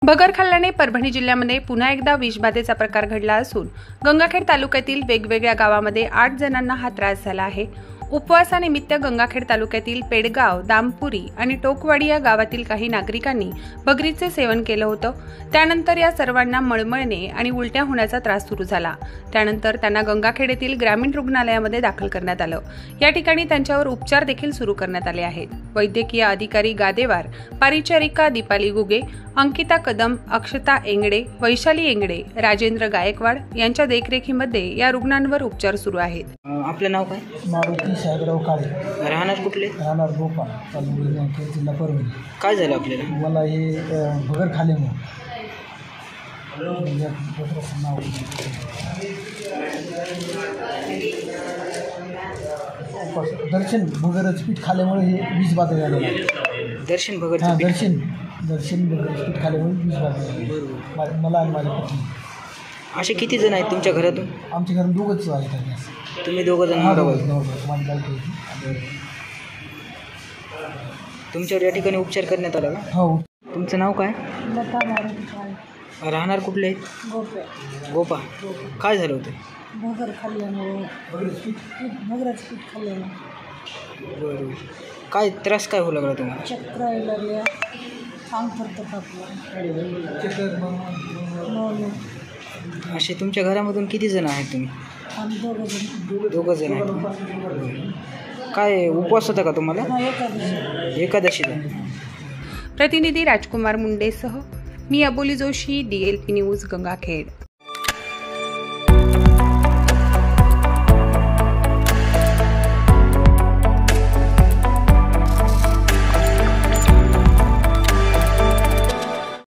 भगर खाल्ल्याने परभणी जिल्ह्यामध्ये पुन्हा एकदा विषबाधेचा प्रकार घडला असून गंगाखेड तालुक्यातील वेगवेगळ्या गावामध्ये 8 जणांना हा त्रास झाला आहे। उपवासानिमित्त गंगाखेड तालुक्यातील पेडगाव, दामपुरी आणि टोकवाडी या गावातील काही नागरिकांनी भगरीचे सेवन केलं होतं। त्यानंतर या सर्वांना मळमळणे आणि उलट्या होण्याचा त्रास सुरू झाला। त्यानंतर त्यांना गंगाखेड येथील ग्रामीण रुग्णालयामध्ये दाखल करण्यात आलं। या ठिकाणी त्यांच्यावर उपचार देखील सुरू करण्यात आले आहेत। वैद्यकीय अधिकारी गादेवार, परिचारिका दीपाली गुगे, अंकिता कदम, अक्षता एंगडे, वैशाली एंगडे, राजेंद्र गायकवाड यांच्या देखरेखीमध्ये या रुग्णांवर उपचार सुरू आहेत। आपलं नाव काय? मारुती साहेबराव काळे, राहणार कुठले? राहणार गोपा, तालुका जिल्हा परभणी। काय झालं आपल्याला? मला हे भगर खाल्यामुळे दर्शन भगरच पीठ खाल्यामुळे हे विषबाधा झालेलं आहे। दर्शन भगर? हां, दर्शन भगरच पीठ खाल्यामुळे विषबाधा झाली मला आणि माझ्या पत्नी। असे किती जण आहेत तुमच्या घरातून? आमच्या घरात दोघंच आहेत। तुम्ही दोघं जण? तुमच्यावर या ठिकाणी उपचार करण्यात आला का? हो। तुमचं नाव काय? राहणार कुठले? गोपा। काय झालं होतं? भगर खाल्ल्यामुळे भगरच पीठ खाल्ल्यामुळे। बरं, काय त्रास काय होऊ लागला तुम्हाला? चक्कर यायला लागल्या, अंग थरथर कापलं। असे तुमच्या घरामधून किती जण आहेत तुम्ही? आम्ही दोघं जण आहेत। काय उपवास होता का तुम्हाला? एकादशीला। प्रतिनिधी राजकुमार मुंडेसह मी अबोली जोशी, DLP न्यूज, गंगाखेड।